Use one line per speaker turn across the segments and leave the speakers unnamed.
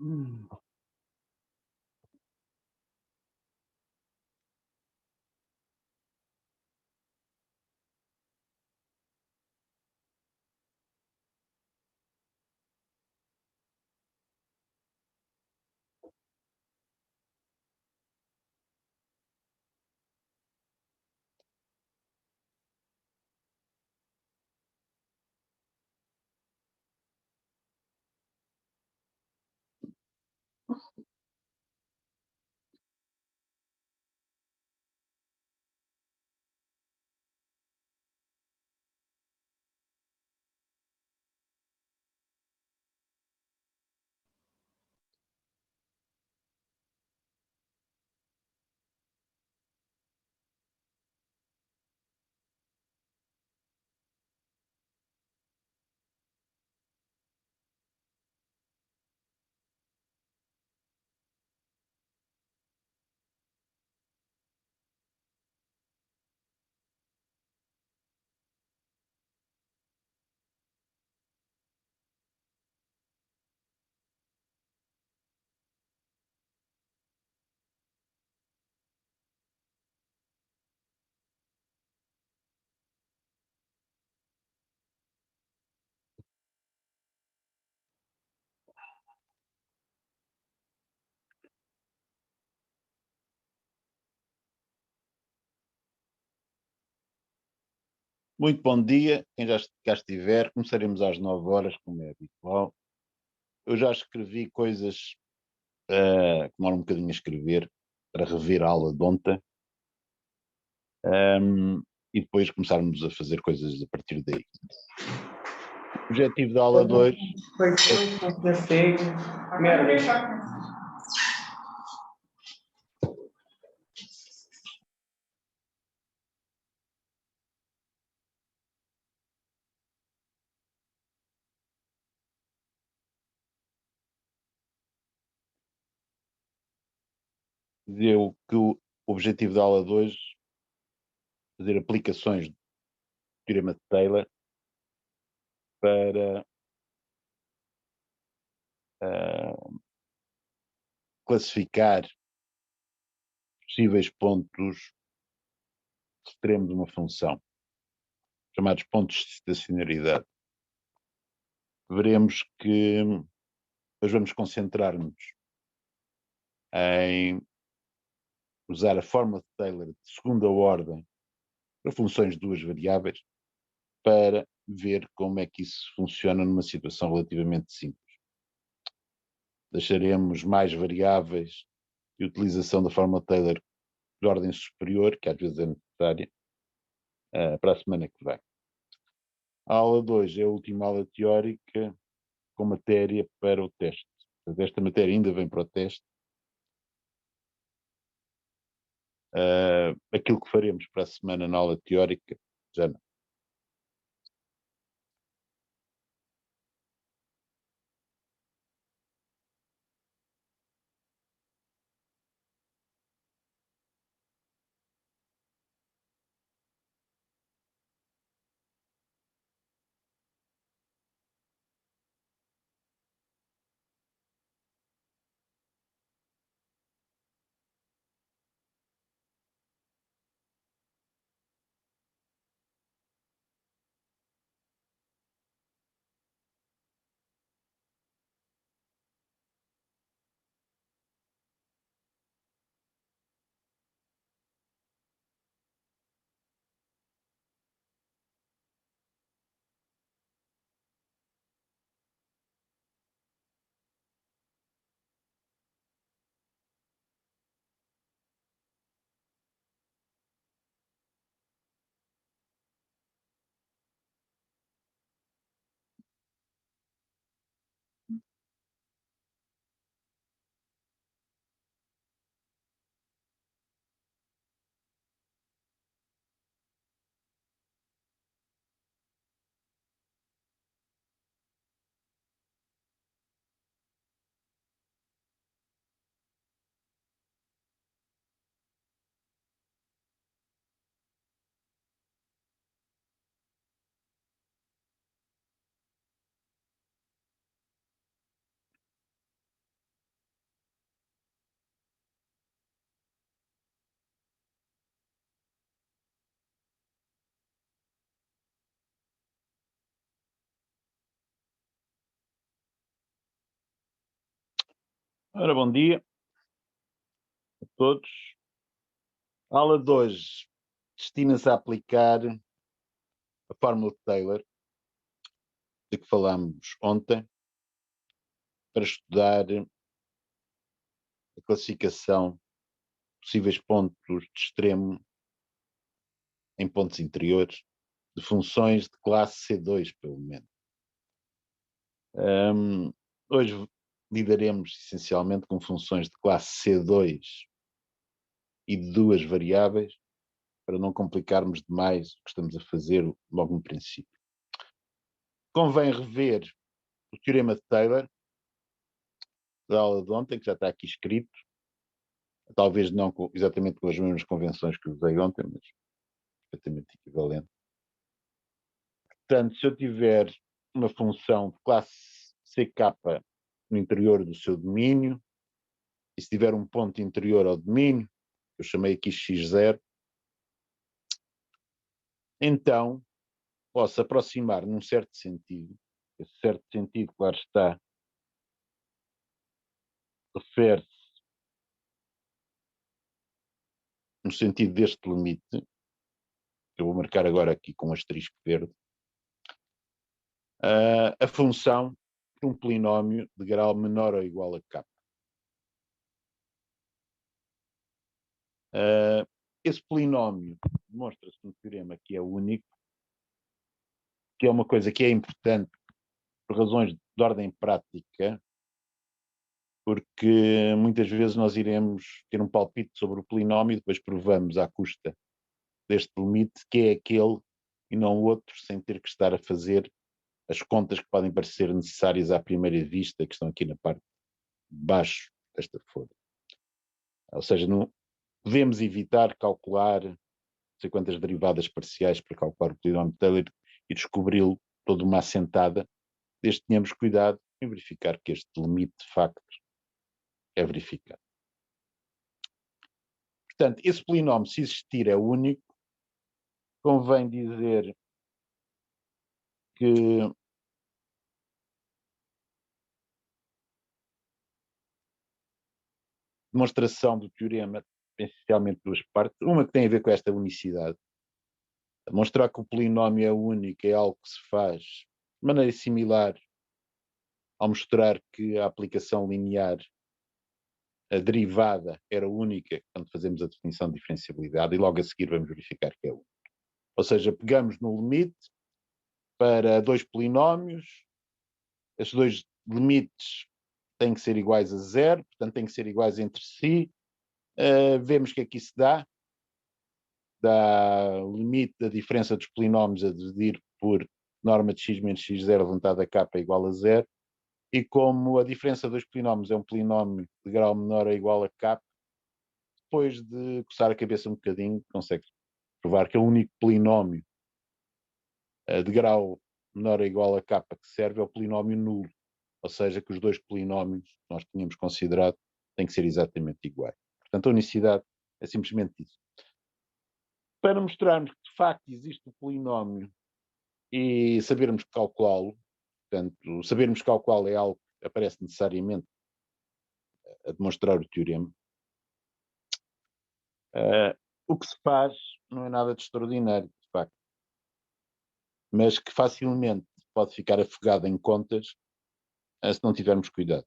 Hum. Muito bom dia, quem já cá estiver. Começaremos às 9 horas, como é habitual. Eu já escrevi coisas que demoram um bocadinho a escrever, para rever a aula de ontem, e depois começarmos a fazer coisas a partir daí. O objetivo da aula 2 é
Foi, não pensei. Merda.
dizer que o objetivo da aula 2 é fazer aplicações do teorema de Taylor para ah, classificar possíveis pontos extremos de uma função, chamados pontos de estacionalidade. Veremos que nós vamos concentrar-nos em usar a fórmula de Taylor de segunda ordem para funções de duas variáveis para ver como é que isso funciona numa situação relativamente simples. Deixaremos mais variáveis e utilização da fórmula de Taylor de ordem superior, que às vezes é necessária, para a semana que vem. A aula 2 é a última aula teórica com matéria para o teste. Esta matéria ainda vem para o teste. Aquilo que faremos para a semana na aula teórica, já não. Ora, bom dia a todos. A aula de hoje destina-se a aplicar a fórmula de Taylor, de que falámos ontem, para estudar a classificação de possíveis pontos de extremo em pontos interiores, de funções de classe C2, pelo menos. Hoje lidaremos essencialmente com funções de classe C2 e de duas variáveis, para não complicarmos demais o que estamos a fazer logo no princípio. Convém rever o teorema de Taylor, da aula de ontem, que já está aqui escrito, talvez não exatamente com as mesmas convenções que usei ontem, mas perfeitamente equivalente. Portanto, se eu tiver uma função de classe CK no interior do seu domínio, e se tiver um ponto interior ao domínio, eu chamei aqui x0, então posso aproximar num certo sentido. Esse certo sentido, claro está, refere-se no sentido deste limite, que eu vou marcar agora aqui com um asterisco verde, a função de um polinómio de grau menor ou igual a k. Esse polinómio demonstra-se no teorema que é único, que é uma coisa que é importante por razões de ordem prática, porque muitas vezes nós iremos ter um palpite sobre o polinómio e depois provamos à custa deste limite que é aquele e não o outro, sem ter que estar a fazer as contas que podem parecer necessárias à primeira vista, que estão aqui na parte de baixo desta folha. Ou seja, não podemos evitar calcular não sei quantas derivadas parciais para calcular o polinómio de Taylor e descobri-lo toda uma assentada, desde que tenhamos cuidado em verificar que este limite de facto é verificado. Portanto, esse polinómio, se existir, é único. Convém dizer que demonstração do teorema tem essencialmente duas partes. Uma que tem a ver com esta unicidade. Mostrar que o polinómio é único é algo que se faz de maneira similar ao mostrar que a aplicação linear, a derivada, era única quando fazemos a definição de diferenciabilidade, e logo a seguir vamos verificar que é única. Ou seja, pegamos no limite para dois polinómios, estes dois limites têm que ser iguais a zero, portanto têm que ser iguais entre si. Vemos que aqui se dá o limite da diferença dos polinómios a dividir por norma de x menos x0 levantado a k é igual a zero, e como a diferença dos polinómios é um polinómio de grau menor ou igual a k, depois de coçar a cabeça um bocadinho, consegue provar que é o único polinómio de grau menor ou igual a k que serve é o polinómio nulo, ou seja, que os dois polinómios que nós tínhamos considerado têm que ser exatamente iguais. Portanto, a unicidade é simplesmente isso. Para mostrarmos que de facto existe o polinómio e sabermos calculá-lo, portanto, sabermos calculá-lo é algo que aparece necessariamente a demonstrar o teorema. O que se faz não é nada de extraordinário, de facto, mas que facilmente pode ficar afogado em contas se não tivermos cuidado.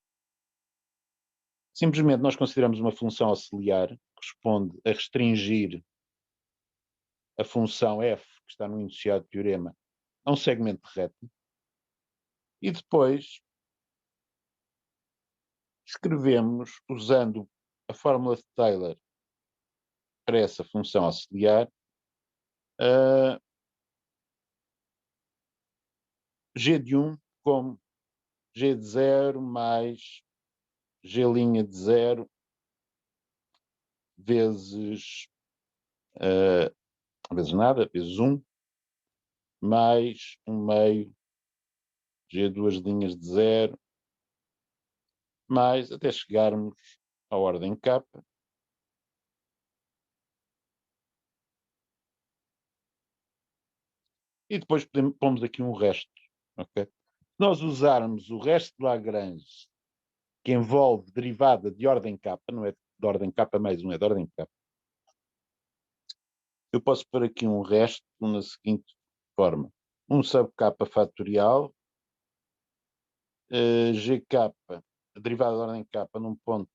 Simplesmente nós consideramos uma função auxiliar que corresponde a restringir a função f, que está no enunciado do teorema, a um segmento de reto, e depois escrevemos, usando a fórmula de Taylor para essa função auxiliar, g de 1 como g de 0 mais g' de 0 vezes nada, vezes 1, mais 1 meio g duas linhas de 0, mais até chegarmos à ordem k, e depois pomos aqui um resto. Okay? Se nós usarmos o resto de Lagrange que envolve derivada de ordem K, não é de ordem K mais 1, é de ordem K. Eu posso pôr aqui um resto na seguinte forma. 1 sub K fatorial, GK, a derivada de ordem K num ponto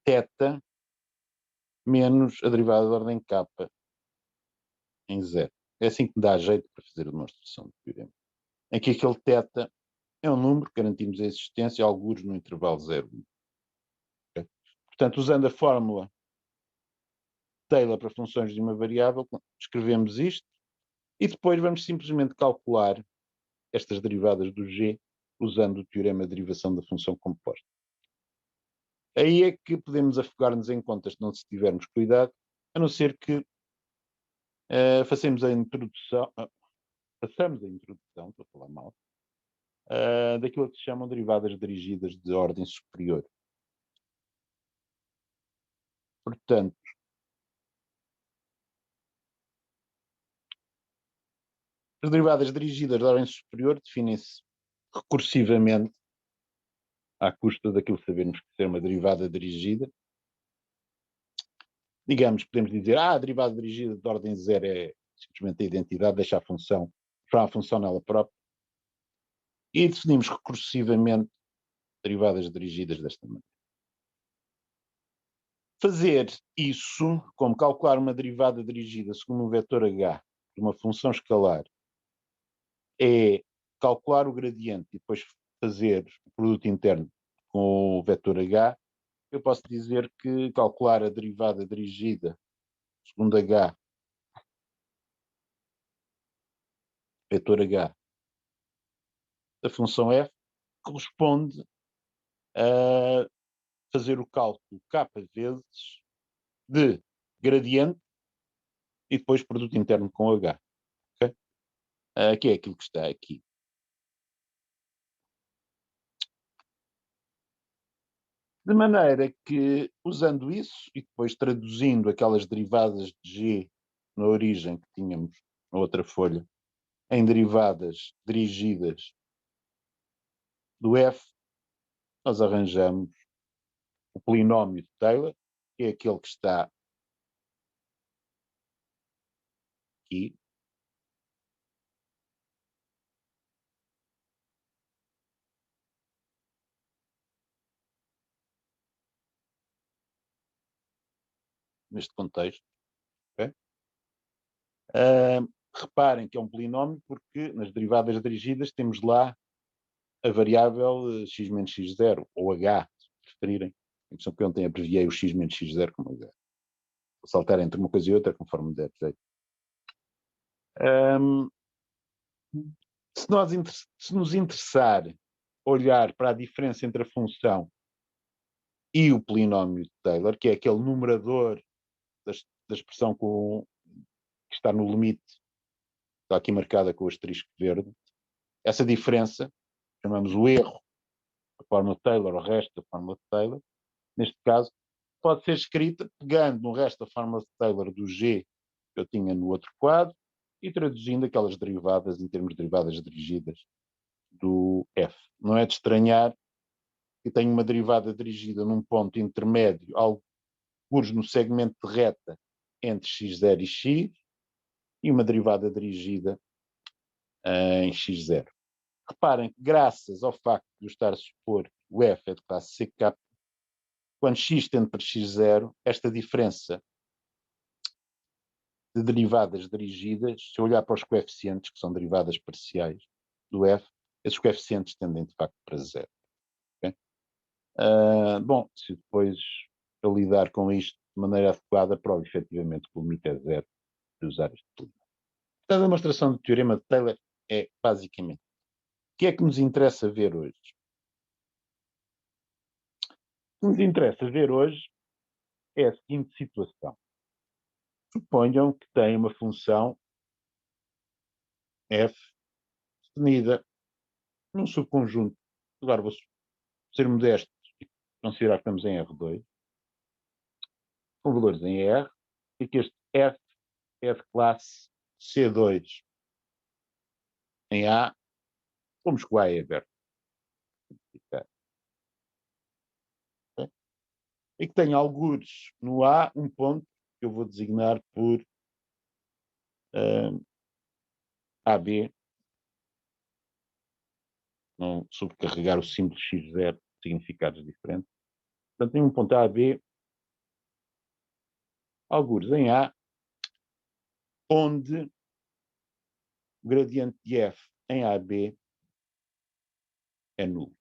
θ, menos a derivada de ordem K em 0. É assim que dá jeito para fazer a demonstração do teorema. Em que aquele θ é um número, garantimos a existência, algures no intervalo 0. Okay? Portanto, usando a fórmula Taylor para funções de uma variável, escrevemos isto e depois vamos simplesmente calcular estas derivadas do G usando o teorema de derivação da função composta. Aí é que podemos afogar-nos em contas se não tivermos cuidado, a não ser que façamos a introdução, estou a falar mal, daquilo que se chamam derivadas dirigidas de ordem superior. Portanto, as derivadas dirigidas de ordem superior definem-se recursivamente, à custa daquilo que sabemos que ser uma derivada dirigida. Digamos, podemos dizer, a derivada dirigida de ordem 0 é simplesmente a identidade, deixa a função, para a função nela própria. E definimos recursivamente derivadas dirigidas desta maneira. Fazer isso, como calcular uma derivada dirigida segundo um vetor h de uma função escalar, é calcular o gradiente e depois fazer o produto interno com o vetor h. Eu posso dizer que calcular a derivada dirigida segundo h, vetor h, da função f, corresponde a fazer o cálculo k vezes de gradiente e depois produto interno com h. Okay? Que é aquilo que está aqui. De maneira que, usando isso e depois traduzindo aquelas derivadas de G na origem que tínhamos na outra folha, em derivadas dirigidas do f, nós arranjamos o polinómio de Taylor, que é aquele que está aqui. Neste contexto. Okay? Reparem que é um polinómio porque nas derivadas dirigidas temos lá a variável x menos x0, ou h, se preferirem. A impressão que ontem abreviei o x menos x0 como h. Vou saltar entre uma coisa e outra conforme der jeito. Se nos interessar olhar para a diferença entre a função e o polinómio de Taylor, que é aquele numerador da expressão que está no limite, está aqui marcada com o asterisco verde, essa diferença, chamamos o erro da fórmula de Taylor, o resto da fórmula de Taylor, neste caso, pode ser escrita pegando no resto da fórmula de Taylor do G que eu tinha no outro quadro e traduzindo aquelas derivadas em termos de derivadas dirigidas do F. Não é de estranhar que tenho uma derivada dirigida num ponto intermédio, alguns no segmento de reta entre x0 e x, e uma derivada dirigida em x0. Reparem que, graças ao facto de eu estar a supor que o f é de classe CK, quando x tende para x0, esta diferença de derivadas dirigidas, se eu olhar para os coeficientes, que são derivadas parciais do f, esses coeficientes tendem de facto para zero. Okay? Bom, se depois eu lidar com isto de maneira adequada, prova efetivamente que o limite é zero de usar este teorema. A demonstração do teorema de Taylor é basicamente o que é que nos interessa ver hoje? O que nos interessa ver hoje é a seguinte situação. Suponham que tem uma função f definida num subconjunto. Agora vou ser modesto e considerar que estamos em R2, com valores em R, e que este f é de classe C2 em A, vamos que o A é aberto. e que tem algures no A um ponto que eu vou designar por AB, não subcarregar o símbolo x0 de significados diferentes. Portanto, tem um ponto AB, algures em A, onde o gradiente de f em AB é nulo.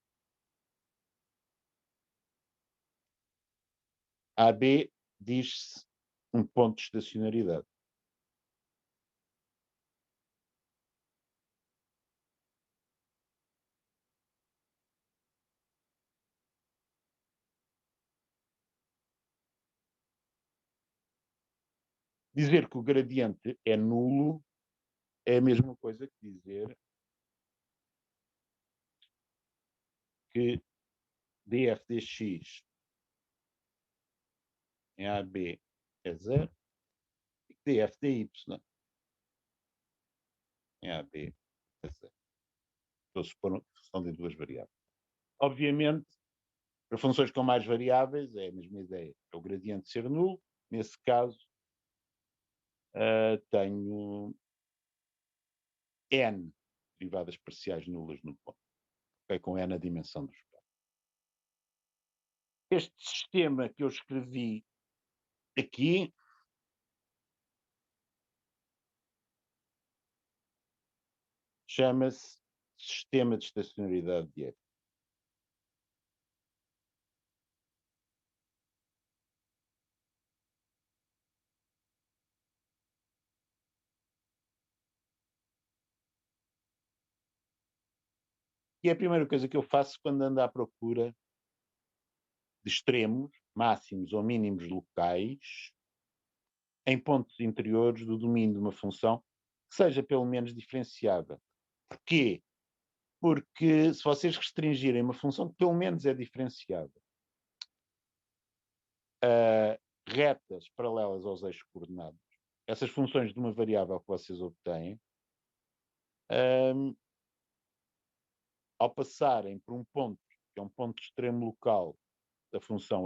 AB diz-se um ponto de estacionariedade. Dizer que o gradiente é nulo é a mesma coisa que dizer que df dx em AB é zero e que df dy em AB é zero. Estou a supor que são de duas variáveis. Obviamente, para funções com mais variáveis é a mesma ideia. É o gradiente ser nulo. Nesse caso, tenho n derivadas parciais nulas no ponto. Okay? Com n a dimensão do espaço. Este sistema que eu escrevi aqui chama-se sistema de estacionariedade de F. E é a primeira coisa que eu faço quando ando à procura de extremos, máximos ou mínimos locais em pontos interiores do domínio de uma função que seja pelo menos diferenciada. Porquê? Porque se vocês restringirem uma função que pelo menos é diferenciada a retas paralelas aos eixos coordenados, essas funções de uma variável que vocês obtêm, ao passarem por um ponto, que é um ponto de extremo local da função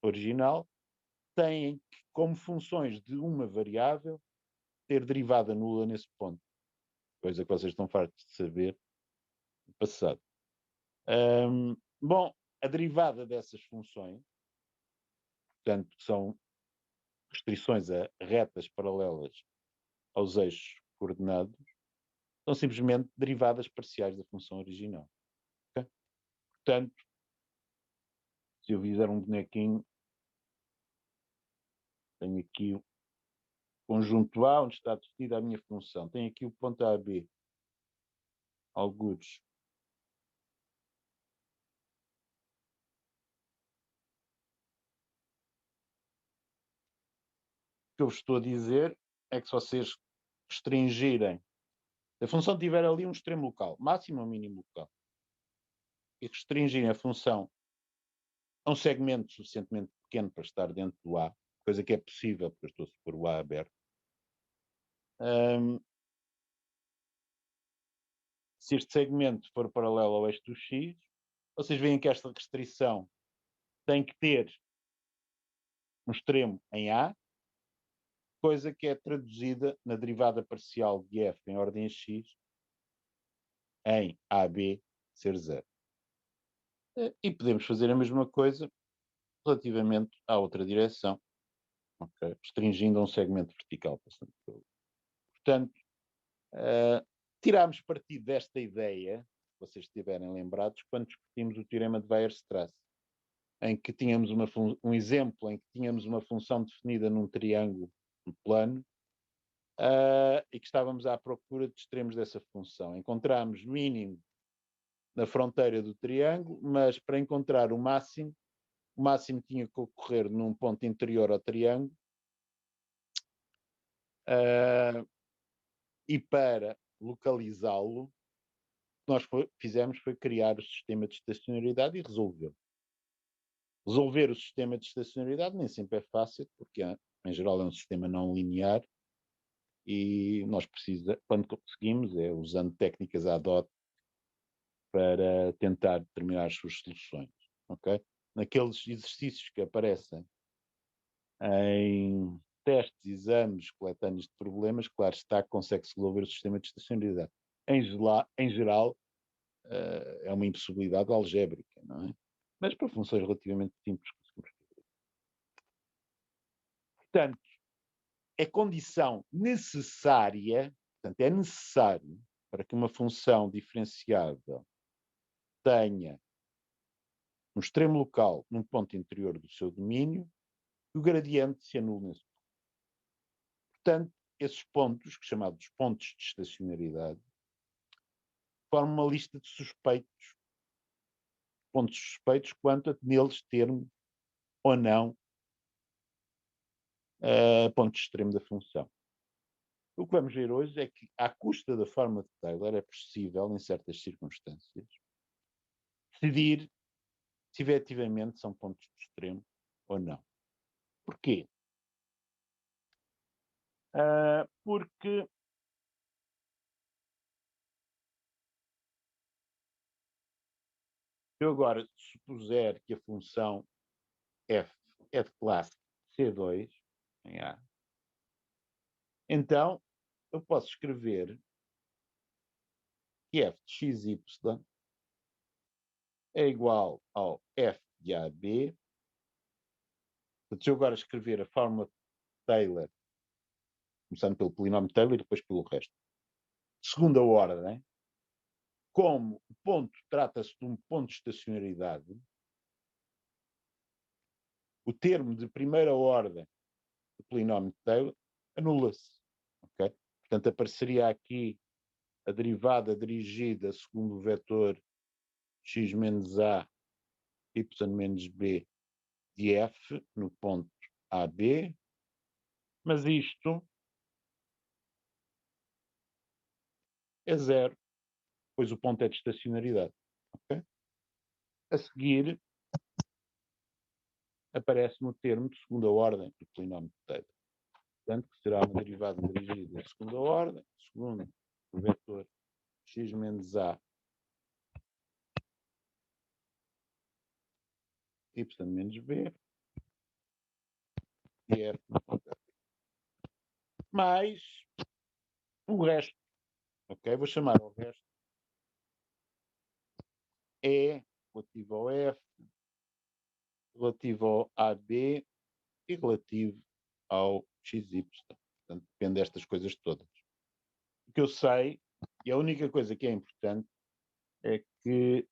original, têm que, como funções de uma variável, ter derivada nula nesse ponto. Coisa que vocês estão fartos de saber no passado. Bom, a derivada dessas funções, portanto, são restrições a retas paralelas aos eixos coordenados, são simplesmente derivadas parciais da função original. Okay? Portanto, se eu fizer um bonequinho, tenho aqui o conjunto A, onde está definida a minha função. Tenho aqui o ponto AB, algures o que eu vos estou a dizer é que se vocês restringirem, se a função tiver ali um extremo local, máximo ou mínimo local, e restringirem a função a um segmento suficientemente pequeno para estar dentro do A, coisa que é possível, porque eu estou a supor o A aberto, se este segmento for paralelo ao eixo do X, vocês veem que esta restrição tem que ter um extremo em A, coisa que é traduzida na derivada parcial de f em ordem x em AB ser zero. E podemos fazer a mesma coisa relativamente à outra direção, okay? Restringindo a um segmento vertical. Portanto, tirámos partido desta ideia, se vocês estiverem lembrados, quando discutimos o teorema de Weierstrass, em que tínhamos um exemplo em que tínhamos uma função definida num triângulo plano e que estávamos à procura de extremos dessa função. Encontramos mínimo na fronteira do triângulo, mas para encontrar o máximo tinha que ocorrer num ponto interior ao triângulo e para localizá-lo, o que nós fizemos foi criar o sistema de estacionariedade e resolvê-lo. Resolver o sistema de estacionariedade nem sempre é fácil, porque em geral é um sistema não linear e nós quando conseguimos, é usando técnicas ad hoc para tentar determinar as suas soluções. Okay? naqueles exercícios que aparecem em testes, exames, coletâneas de problemas, claro está, consegue-se resolver o sistema de estacionariedade. Em geral, é uma impossibilidade algébrica, não é? Mas para funções relativamente simples conseguimos fazer. Portanto, é condição necessária, portanto, é necessário para que uma função diferenciável tenha um extremo local num ponto interior do seu domínio, que o gradiente se anule nesse ponto. Portanto, esses pontos, chamados pontos de estacionariedade, formam uma lista de suspeitos, pontos suspeitos, quanto a neles termos ou não ponto extremo da função. O que vamos ver hoje é que, à custa da forma de Taylor, é possível, em certas circunstâncias, decidir se efetivamente são pontos de extremo ou não. Porquê? Porque eu agora supuser que a função f é de classe C2, em A, então eu posso escrever que f de xy é igual ao f de AB. Portanto, se eu agora escrever a fórmula de Taylor, começando pelo polinómio de Taylor e depois pelo resto, segunda ordem, como o ponto trata-se de um ponto de estacionariedade, o termo de primeira ordem do polinómio de Taylor anula-se. Okay? Portanto, apareceria aqui a derivada dirigida segundo o vetor x menos a, y menos b de f no ponto AB, mas isto é zero, pois o ponto é de estacionariedade. Okay? A seguir, aparece no termo de segunda ordem do polinómio de Taylor. Portanto, que será uma derivada dirigida de segunda ordem, segundo o vetor x menos a, y menos b, e f no ponto AB. Mais o resto. Ok? Vou chamar o resto E relativo ao F, relativo ao AB e relativo ao XY. Portanto, depende destas coisas todas. O que eu sei, e a única coisa que é importante, é que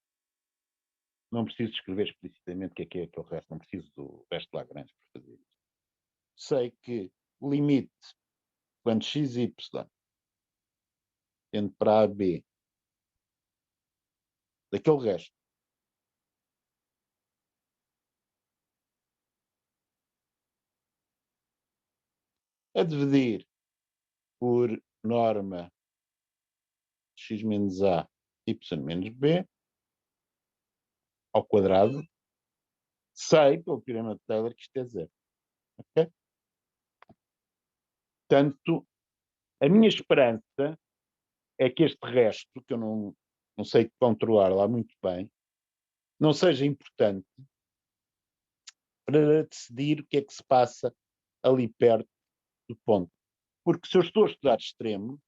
não preciso escrever explicitamente o que é aquele resto, não preciso do resto de Lagrange para fazer isso. Sei que o limite, quando XY tende para AB, daquele resto, a dividir por norma x menos a, y menos b, ao quadrado, sei, pelo teorema de Taylor, que isto é zero. Okay? Portanto, a minha esperança é que este resto, que eu não sei controlar lá muito bem, não seja importante para decidir o que é que se passa ali perto do ponto. Porque se eu estou a estudar extremo,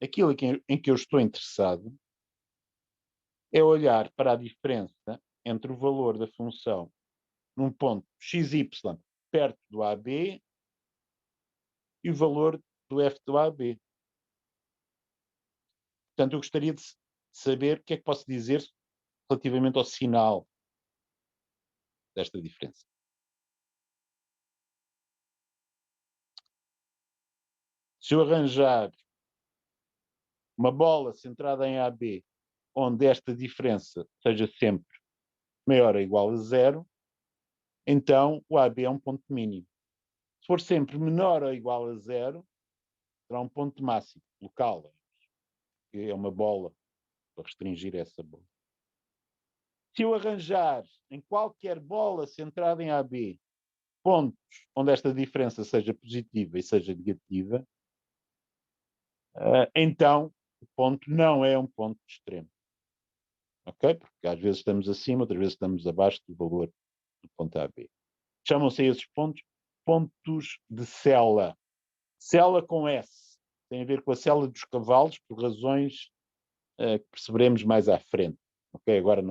aquilo em que eu estou interessado é olhar para a diferença entre o valor da função num ponto xy perto do AB e o valor do f do AB. Portanto, eu gostaria de saber o que é que posso dizer relativamente ao sinal desta diferença. Se eu arranjar uma bola centrada em AB, onde esta diferença seja sempre maior ou igual a zero, então o AB é um ponto mínimo. Se for sempre menor ou igual a zero, será um ponto máximo, local, que é uma bola, para restringir essa bola. Se eu arranjar em qualquer bola centrada em AB pontos onde esta diferença seja positiva e seja negativa, então o ponto não é um ponto extremo. Ok? Porque às vezes estamos acima, outras vezes estamos abaixo do valor do ponto A a B. Chamam-se a esses pontos pontos de cela. Cela com S. Tem a ver com a cela dos cavalos, por razões que perceberemos mais à frente. Ok? Agora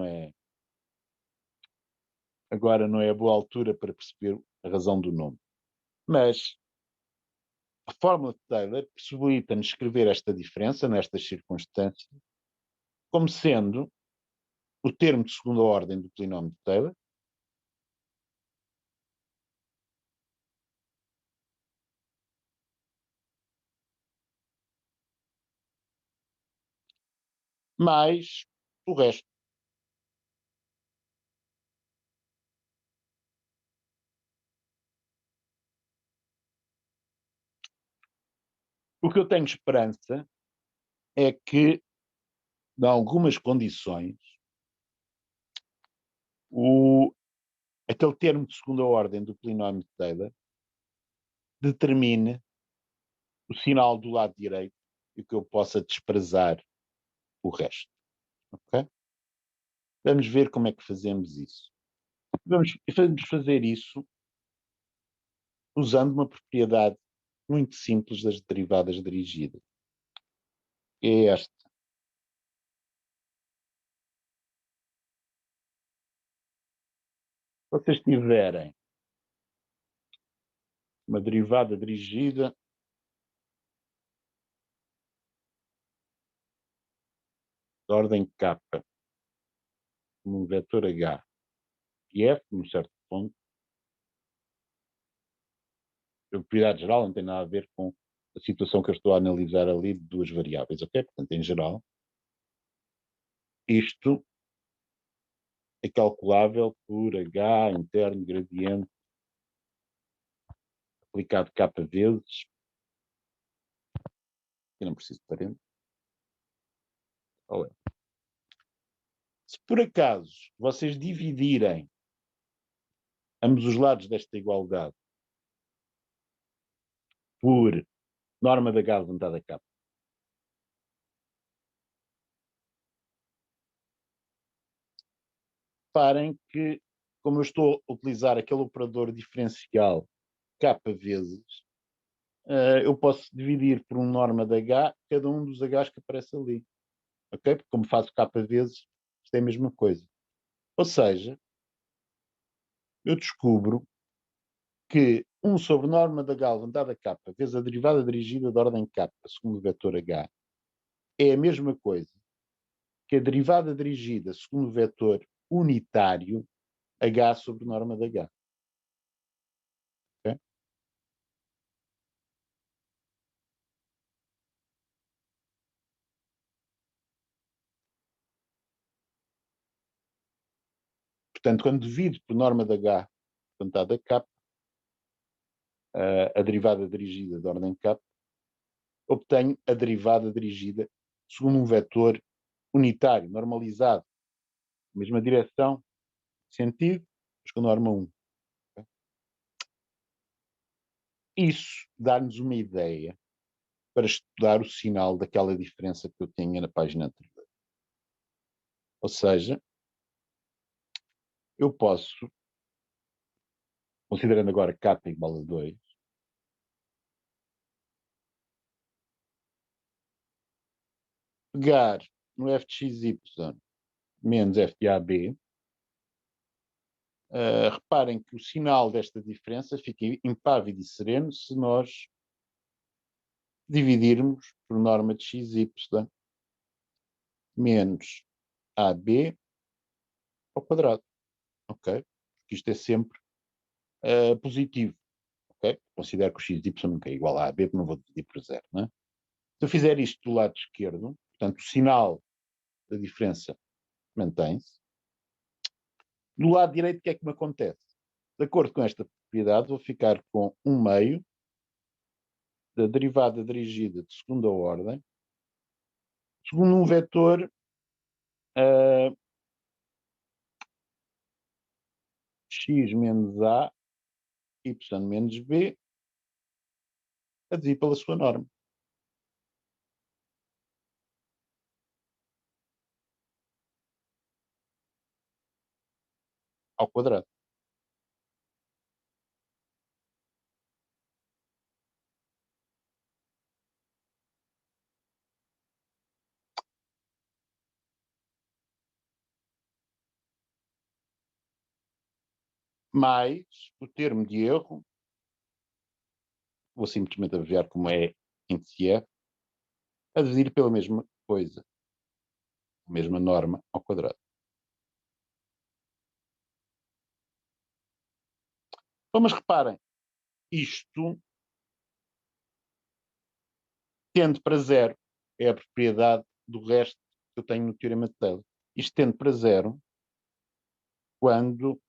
não é a boa altura para perceber a razão do nome. Mas a fórmula de Taylor possibilita-nos escrever esta diferença nestas circunstâncias como sendo o termo de segunda ordem do polinómio de Taylor mais o resto. O que eu tenho esperança é que, em algumas condições, aquele termo de segunda ordem do polinómio de Taylor determine o sinal do lado direito e que eu possa desprezar o resto. Ok? Vamos ver como é que fazemos isso. Vamos fazer isso usando uma propriedade muito simples das derivadas dirigidas. É esta. Se vocês tiverem uma derivada dirigida de ordem k, como um vetor h e f, num certo ponto, a propriedade geral não tem nada a ver com a situação que eu estou a analisar ali de duas variáveis, ok? Portanto, em geral, isto é calculável por h interno gradiente aplicado k vezes, eu não preciso de parênteses, se por acaso vocês dividirem ambos os lados desta igualdade por norma da H levantada a K, reparem que, como eu estou a utilizar aquele operador diferencial K vezes, eu posso dividir por um norma da H cada um dos Hs que aparece ali. Ok? Porque como faço K vezes, isto é a mesma coisa. Ou seja, eu descubro que 1 sobre norma da H levantada a K vezes a derivada dirigida de ordem K segundo o vetor H é a mesma coisa que a derivada dirigida segundo o vetor unitário H sobre norma de H. Okay? Portanto, quando divido por norma de H levantada a K, a derivada dirigida de ordem K, obtenho a derivada dirigida segundo um vetor unitário, normalizado, mesma direção, sentido, mas com norma 1. Okay? Isso dá-nos uma ideia para estudar o sinal daquela diferença que eu tinha na página anterior. Ou seja, eu posso, considerando agora k igual a 2, pegar no f de xy menos f de ab, reparem que o sinal desta diferença fica impávido e sereno se nós dividirmos por norma de xy menos ab ao quadrado. Ok? Porque isto é sempre positivo. Ok? Considero que o xy nunca é igual a ab, porque não vou dividir por zero. Não é? Se eu fizer isto do lado esquerdo, portanto, o sinal da diferença mantém-se. Do lado direito, o que é que me acontece? De acordo com esta propriedade, vou ficar com 1 meio da derivada dirigida de segunda ordem, segundo um vetor x menos a, y menos b, a dividir pela sua norma. Ao quadrado. mais o termo de erro, vou simplesmente abreviar como é índice F, a dividir pela mesma coisa, a mesma norma ao quadrado. Então, mas reparem, isto tende para zero, é a propriedade do resto que eu tenho no teorema de Taylor. Isto tende para zero quando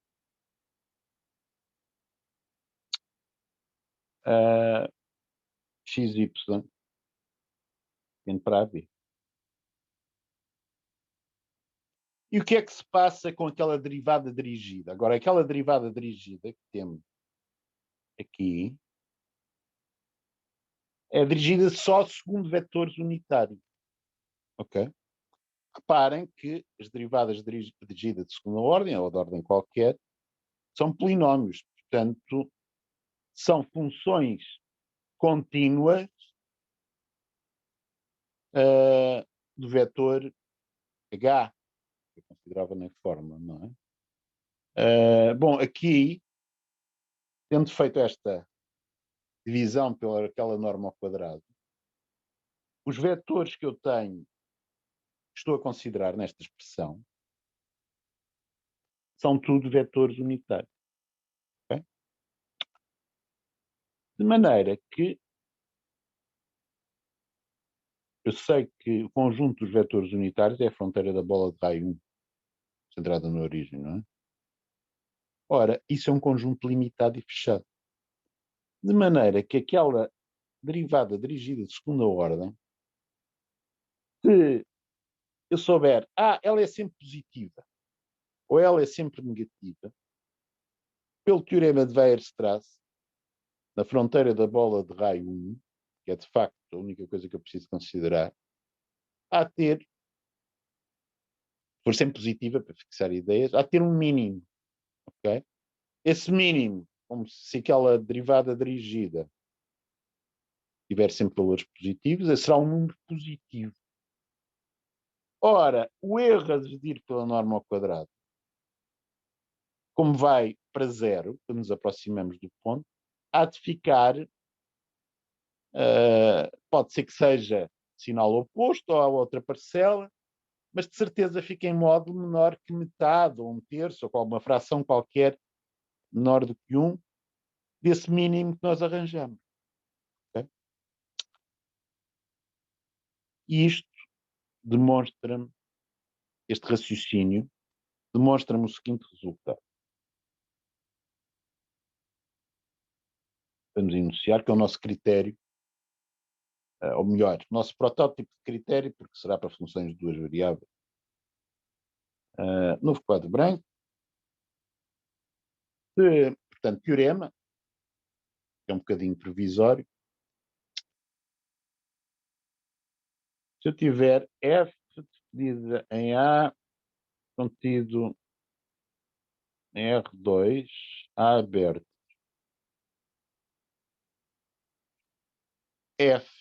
xy tende para AB. E o que é que se passa com aquela derivada dirigida? Agora, aquela derivada dirigida que temos aqui é dirigida só segundo vetores unitários. Ok? Reparem que as derivadas dirigidas de segunda ordem, ou de ordem qualquer, são polinómios. Portanto, são funções contínuas do vetor H, que eu considerava na forma, não é? Bom, aqui, tendo feito esta divisão pela aquela norma ao quadrado, os vetores que eu tenho, que estou a considerar nesta expressão, são tudo vetores unitários. Okay? De maneira que eu sei que o conjunto dos vetores unitários é a fronteira da bola de raio 1, centrada na origem, não é? Ora, isso é um conjunto limitado e fechado. De maneira que aquela derivada dirigida de segunda ordem, se eu souber, ela é sempre positiva, ou ela é sempre negativa, pelo teorema de Weierstrass, na fronteira da bola de raio 1, que é de facto a única coisa que eu preciso considerar, há de ter, por sempre positiva, para fixar ideias, há de ter um mínimo. Okay? Esse mínimo, como se aquela derivada dirigida tiver sempre valores positivos, será um número positivo. Ora, o erro a dividir pela norma ao quadrado, como vai para zero, quando nos aproximamos do ponto, há de ficar, pode ser que seja sinal oposto ou a outra parcela, mas de certeza fica em modo menor que metade, ou um terço, ou com uma fração qualquer menor do que 1, desse mínimo que nós arranjamos. Okay? E isto demonstra-me, este raciocínio, demonstra-me o seguinte resultado. Vamos enunciar que é o nosso critério, ou melhor, o nosso protótipo de critério, porque será para funções de duas variáveis. Novo quadro branco. Portanto, teorema, que é um bocadinho provisório. Se eu tiver F dividida em A, contido em R2, A aberto, F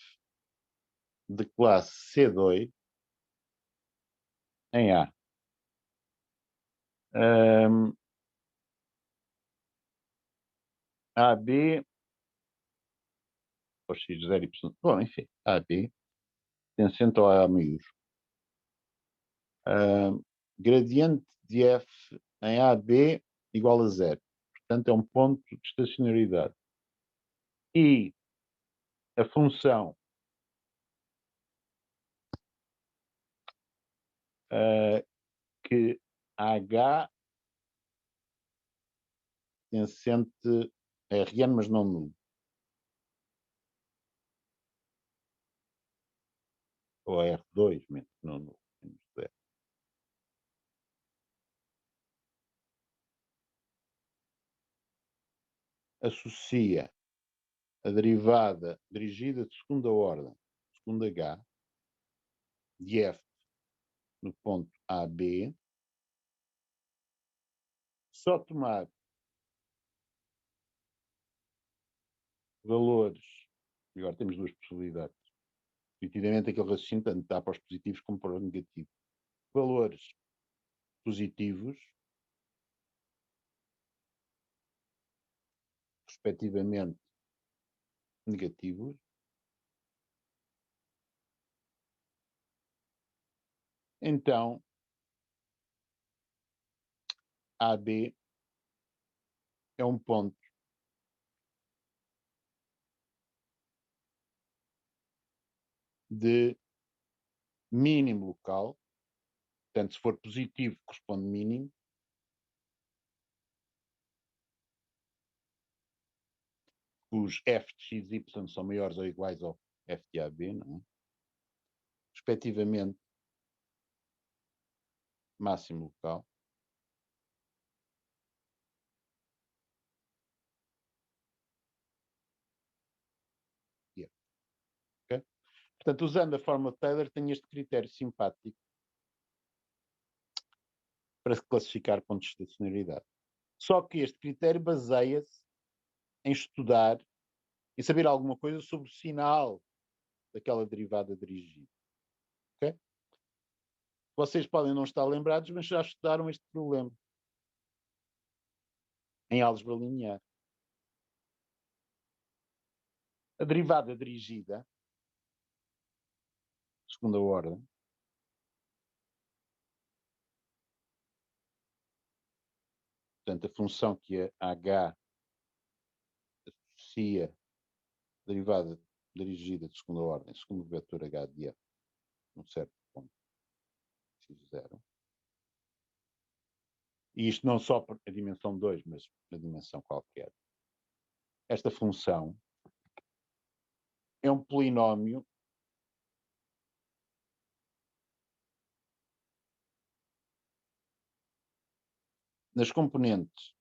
de classe C2 em A. AB, ou x0, y, bom, enfim, AB, tendente ao A maiúsculo. Gradiente de F em AB igual a zero. Portanto, é um ponto de estacionariedade. E a função que H tendente a Rn, mas não nulo. Ou a R2, menos não nulo. Associa a derivada dirigida de segunda ordem, segunda H, de F no ponto AB, só tomar valores, agora temos duas possibilidades, nitidamente aquele raciocínio tanto dá para os positivos como para os negativos. Valores positivos respectivamente negativos, então AB é um ponto de mínimo local. Portanto, se for positivo, corresponde mínimo. Os f de x, y são maiores ou iguais ao f de AB, não é? Respectivamente, máximo local. Yeah. Okay? Portanto, usando a fórmula de Taylor, tem este critério simpático para se classificar pontos de estacionariedade. Só que este critério baseia-se em estudar e saber alguma coisa sobre o sinal daquela derivada dirigida. Okay? Vocês podem não estar lembrados, mas já estudaram este problema em álgebra linear. A derivada dirigida, segunda ordem, portanto, a função que a h associa a derivada dirigida de segunda ordem, segundo o vetor h de f, num certo ponto x0. E isto não só para a dimensão 2, mas na dimensão qualquer. Esta função é um polinómio nas componentes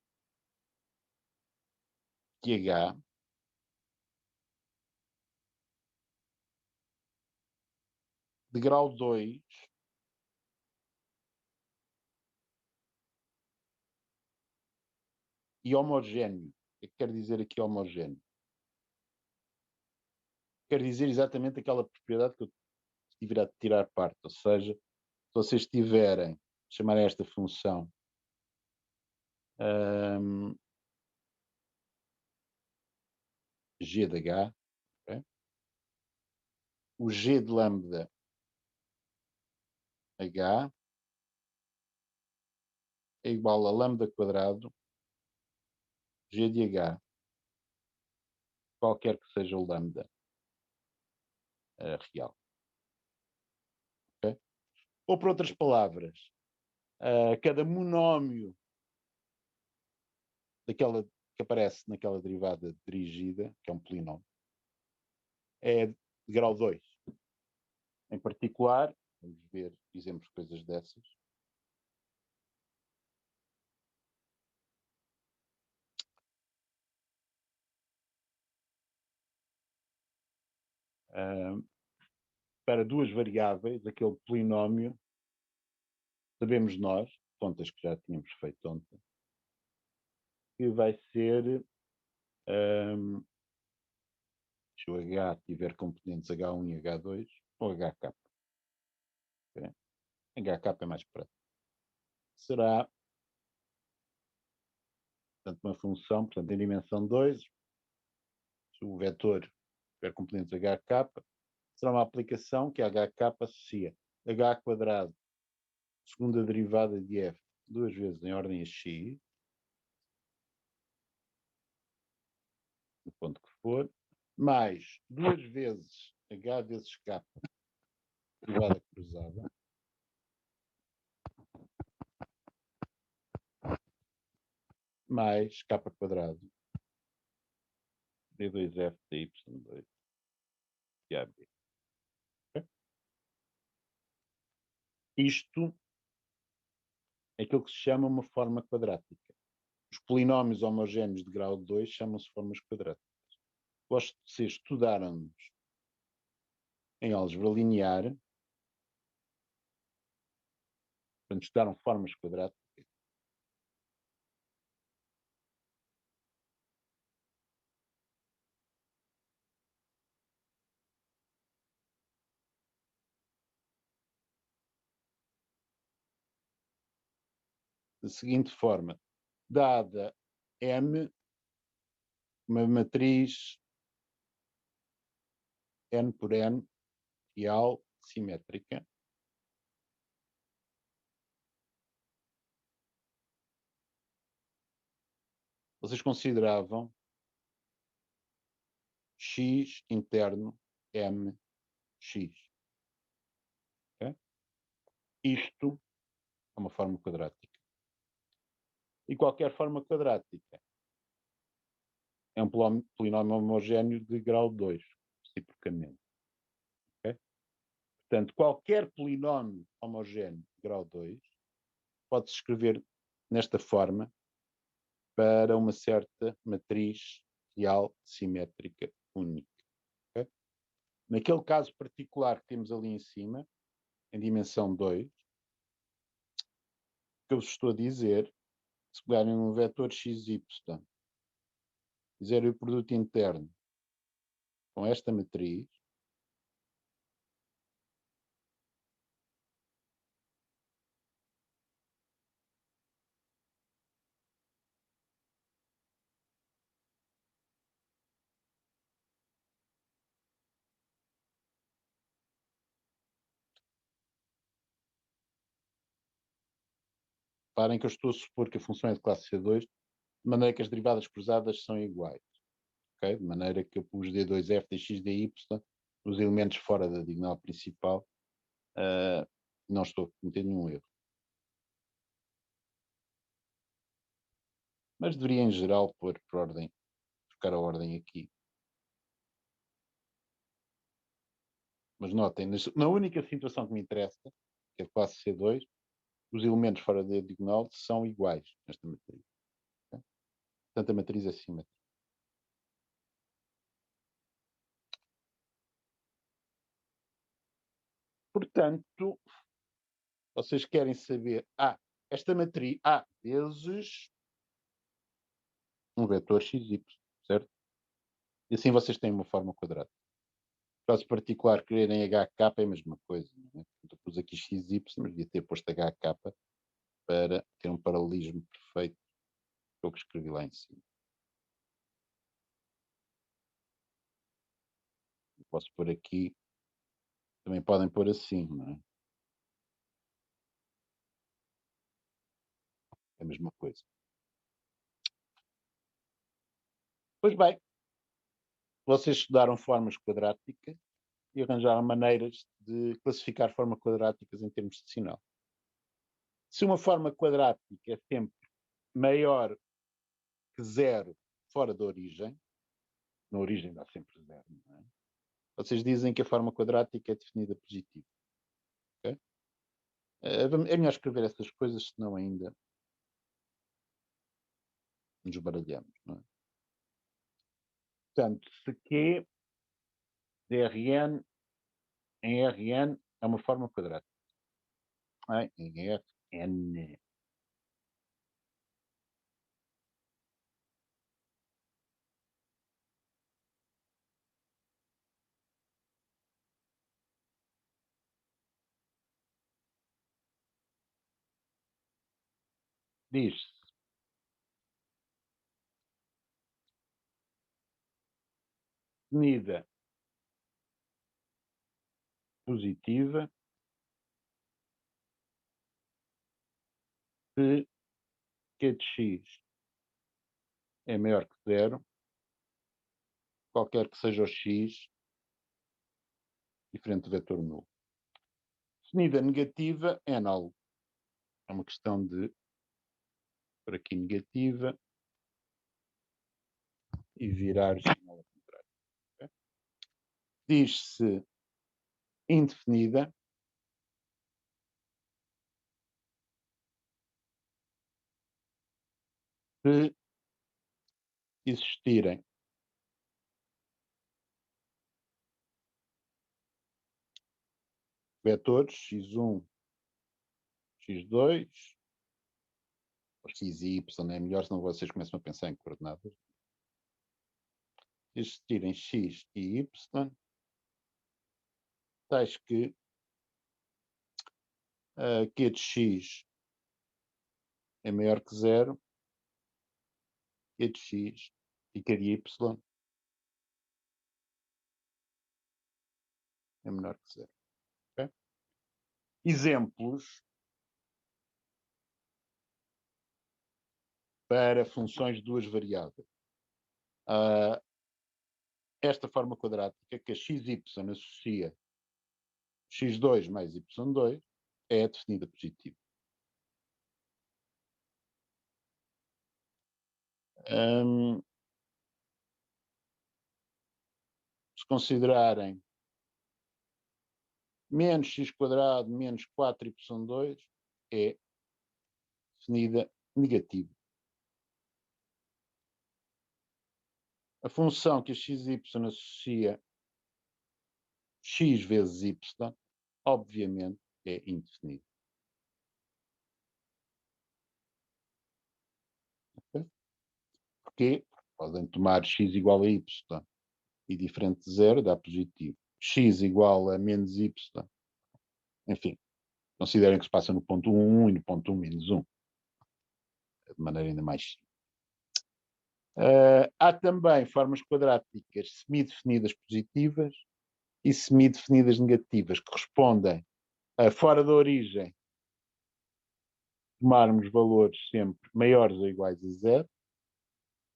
de h de grau 2 e homogéneo. O que quer dizer aqui homogéneo? Quer dizer exatamente aquela propriedade que eu tive a tirar parte. Ou seja, se vocês tiverem, chamar esta função g de h, okay? O g de lambda h é igual a lambda quadrado g de h, qualquer que seja o lambda real. Okay? Ou, por outras palavras, cada monómio daquela que aparece naquela derivada dirigida, que é um polinómio, é de grau 2. Em particular, vamos ver exemplos de coisas dessas. Para duas variáveis, aquele polinómio, sabemos nós, contas que já tínhamos feito ontem, que vai ser, se o H tiver componentes H1 e H2, ou HK. Okay? HK é mais prático. Será, portanto, uma função, portanto, em dimensão 2, se o vetor tiver componentes HK, será uma aplicação que a HK associa H quadrado, segunda derivada de f, duas vezes em ordem a x, do ponto que for, mais duas vezes h vezes k, derivada cruzada, mais k quadrado, d2f dy2 de ab. Okay? Isto é aquilo que se chama uma forma quadrática. Os polinómios homogéneos de grau 2 chamam-se formas quadráticas. Vocês estudaram-nos em álgebra linear, quando estudaram formas quadráticas, da seguinte forma: dada m, uma matriz n por n real simétrica vocês consideravam x interno mx. Okay? Isto é uma forma quadrática. E qualquer forma quadrática é um polinómio homogéneo de grau 2, reciprocamente. Okay? Portanto, qualquer polinómio homogéneo de grau 2 pode-se escrever nesta forma para uma certa matriz real simétrica única. Okay? Naquele caso particular que temos ali em cima, em dimensão 2, o que eu vos estou a dizer, se pegarem um vetor xy, fizerem o produto interno com esta matriz, reparem que eu estou a supor que a função é de classe C2, de maneira que as derivadas cruzadas são iguais. Okay? De maneira que eu pus D2F, dx, dy, os elementos fora da diagonal principal, não estou a cometer nenhum erro. Mas deveria, em geral, pôr por ordem, trocar a ordem aqui. Mas notem, na única situação que me interessa, que é de classe C2, os elementos fora da diagonal são iguais nesta matriz. Okay? Portanto, a matriz é simétrica. Portanto, vocês querem saber, esta matriz A vezes um vetor xy, certo? E assim vocês têm uma forma quadrada. No caso particular, quererem HK é a mesma coisa. Não é? Eu pus aqui xy, mas devia ter posto HK para ter um paralelismo perfeito que eu escrevi lá em cima. Eu posso pôr aqui, também podem pôr assim, não é? É a mesma coisa. Pois bem, vocês estudaram formas quadráticas e arranjaram maneiras de classificar formas quadráticas em termos de sinal. Se uma forma quadrática é sempre maior que zero fora da origem, na origem dá sempre zero, não é? Vocês dizem que a forma quadrática é definida positiva. Okay? É melhor escrever essas coisas, senão ainda nos baralhamos, não é? Portanto, se Q de Rn em Rn é uma forma quadrática. Em Rn. Diz-se definida positiva se Q de x é maior que zero, qualquer que seja o x diferente do vetor nulo. Definida negativa é nulo. É uma questão de por aqui negativa e virar o sinal ao contrário. Okay? Diz-se indefinida se existirem vetores x1, x2, ou x e y é melhor, senão vocês começam a pensar em coordenadas. Existirem x e y, tais que Q de x é maior que zero, Q de x ficaria y é menor que 0. Okay? Exemplos para funções de duas variáveis. Esta forma quadrática, que a xy associa x2 mais y2, é definida positiva. Se considerarem menos x² menos 4y2, é definida negativa. A função que a xy associa x vezes y, obviamente, é indefinida. Okay? Porquê? Podem tomar x igual a y e diferente de 0 dá positivo. X igual a menos y, enfim, considerem que se passa no ponto 1 e no ponto 1 menos 1, de maneira ainda mais simples. Há também formas quadráticas semidefinidas positivas e semidefinidas negativas, que respondem a fora da origem tomarmos valores sempre maiores ou iguais a 0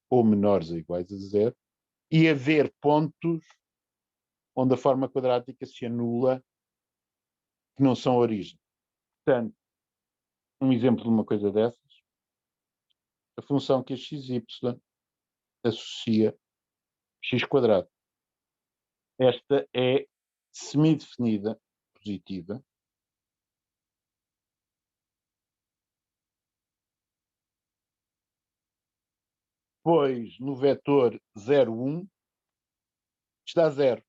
ou menores ou iguais a 0 e haver pontos onde a forma quadrática se anula que não são a origem. Portanto, um exemplo de uma coisa dessas, a função que a xy associa x². Esta é semidefinida positiva. Pois no vetor 0, 1 está 0.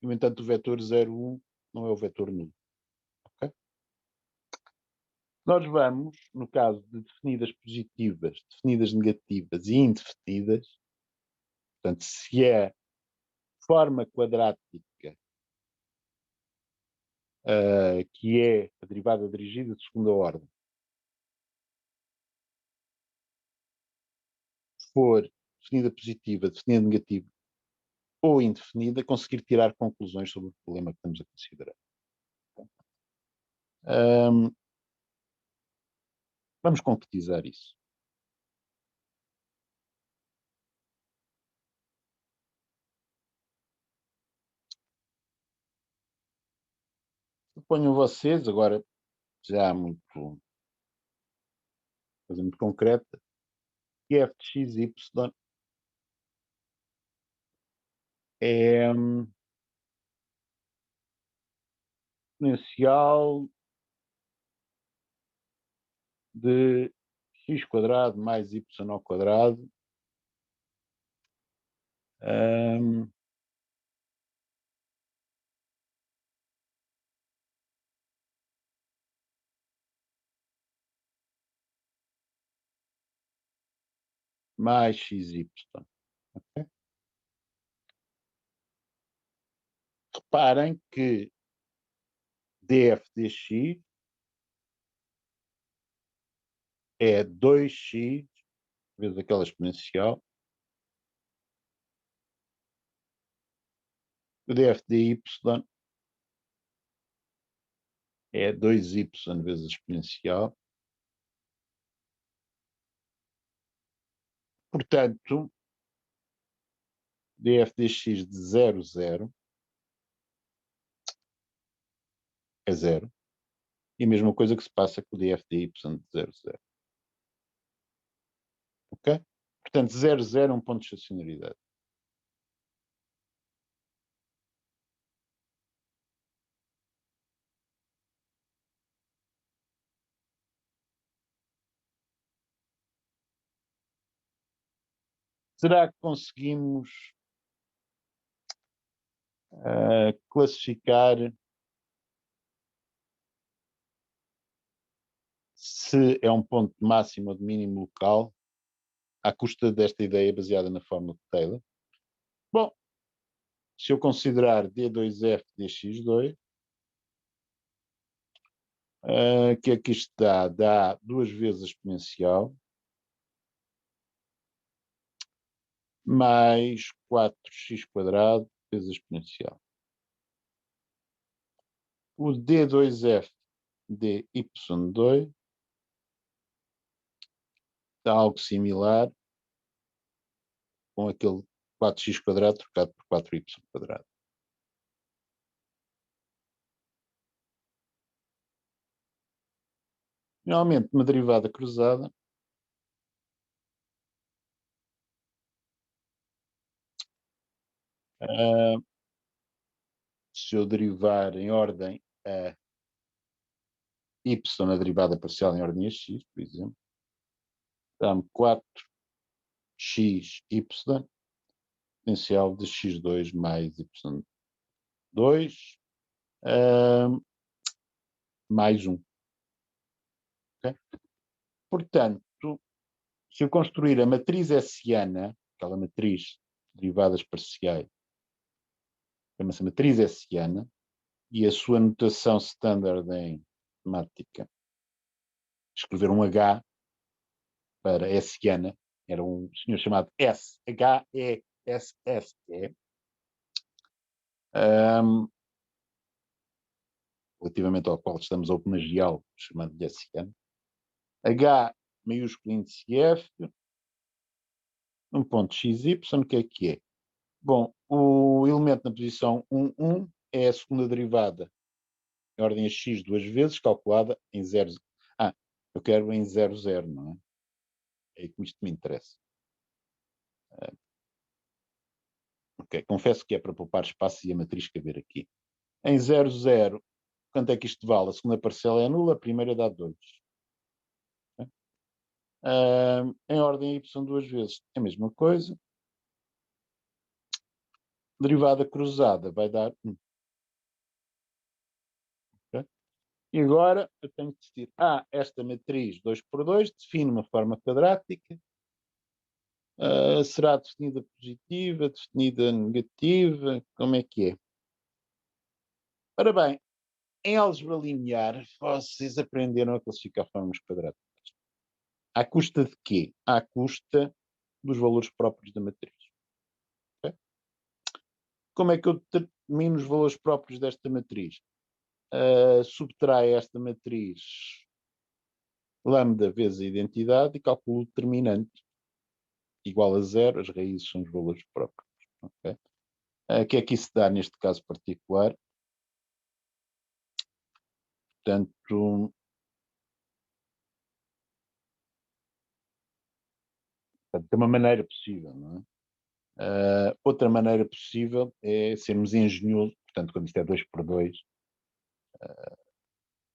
No entanto, o vetor 0, 1 não é o vetor nulo. Okay? Nós vamos, no caso de definidas positivas, definidas negativas e indefinidas, portanto, se é forma quadrática que é a derivada dirigida de segunda ordem, for definida positiva, definida negativa ou indefinida, conseguir tirar conclusões sobre o problema que estamos a considerar. Vamos concretizar isso. Suponham vocês, agora já muito coisa muito concreta, que f de x, y é exponencial de x² mais y ao quadrado mais xy. Okay? Reparem que df dx é 2x vezes aquela exponencial. O df dy é 2y vezes a exponencial. Portanto, df dx de 0, 0 é 0. E a mesma coisa que se passa com o df dy de 0, 0. Ok? Portanto, 0, 0 é um ponto de estacionalidade. Será que conseguimos classificar se é um ponto de máximo ou de mínimo local à custa desta ideia baseada na fórmula de Taylor? Bom, se eu considerar D2F dx2, que é que isto dá? Dá 2 vezes a exponencial mais 4x², vezes a exponencial. O D2F dy2 dá algo similar com aquele 4x² trocado por 4y². Finalmente, uma derivada cruzada se eu derivar em ordem a y na derivada parcial em ordem a x, por exemplo, dá-me 4xy potencial de x2 mais y2 mais 1. Okay? Portanto, se eu construir a matriz hessiana, aquela matriz de derivadas parciais, chama-se matriz hessiana, e a sua notação standard em matemática, escrever um H para hessiana, era um senhor chamado S, H-E-S-S-E, relativamente ao qual estamos a homenageá-lo, chamado de hessiano. H maiúsculo índice F, um ponto XY, o que é? Bom, o elemento na posição 1, 1 é a segunda derivada em ordem a x duas vezes, calculada em 0. Eu quero em 0, 0, não é? É aí que isto me interessa. Okay. Confesso que é para poupar espaço e a matriz caber aqui. Em 0, 0, quanto é que isto vale? A segunda parcela é nula, a primeira dá 2. Okay. Em ordem y duas vezes, é a mesma coisa. Derivada cruzada vai dar 1. Okay. E agora eu tenho que decidir. Esta matriz 2 por 2 define uma forma quadrática. Será definida positiva, definida negativa? Como é que é? Ora bem, em álgebra linear, vocês aprenderam a classificar formas quadráticas. À custa de quê? À custa dos valores próprios da matriz. Okay? Como é que eu determino os valores próprios desta matriz? Subtrai esta matriz lambda vezes a identidade e calculo o determinante igual a 0, as raízes são os valores próprios. Okay? O que é que isso dá neste caso particular? Portanto, tem uma maneira possível, não é? Outra maneira possível é sermos engenhosos, portanto, quando isto é 2 por 2,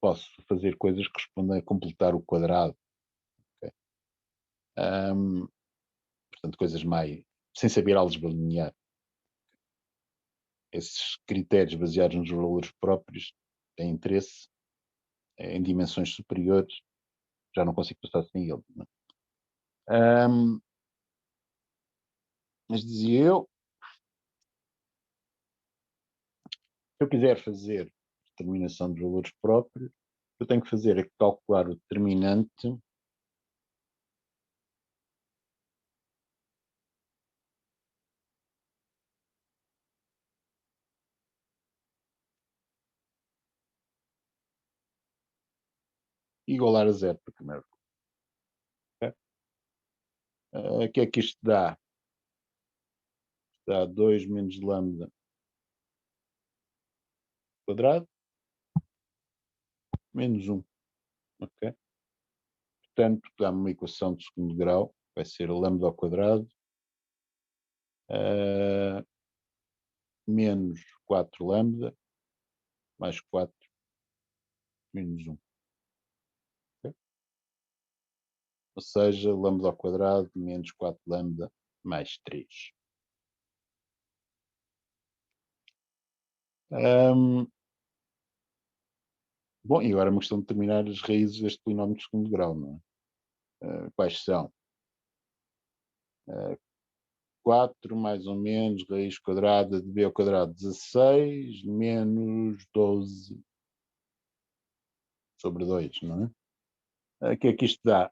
posso fazer coisas que correspondem a completar o quadrado. Okay? Portanto, coisas mais, sem saber álgebra linear. Esses critérios baseados nos valores próprios têm interesse em dimensões superiores, já não consigo passar sem ele. Não é? Mas dizia eu, se eu quiser fazer determinação de valores próprios, eu tenho que fazer é calcular o determinante igualar a 0 para a primeira coisa. Okay? O que é que isto dá? Dá 2 menos lambda quadrado menos 1. Okay? Portanto, dá-me uma equação de segundo grau, vai ser lambda ao quadrado menos 4 lambda mais 4 menos 1. Okay? Ou seja, lambda ao quadrado menos 4 lambda mais 3. Bom, e agora é uma questão de determinar as raízes deste polinómio de segundo grau, não é? Quais são? 4 mais ou menos raiz quadrada de b ao quadrado 16 menos 12 sobre 2, não é? O que é que isto dá?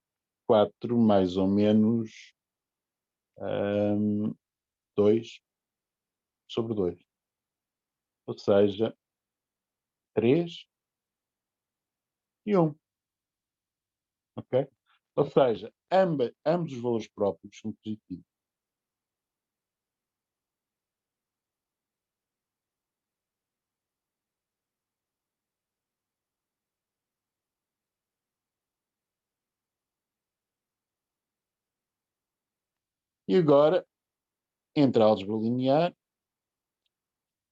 4 mais ou menos 2 sobre 2. Ou seja, 3 e 1. Ok? Ou seja, ambos os valores próprios são positivos. E agora, entre a álgebra linear,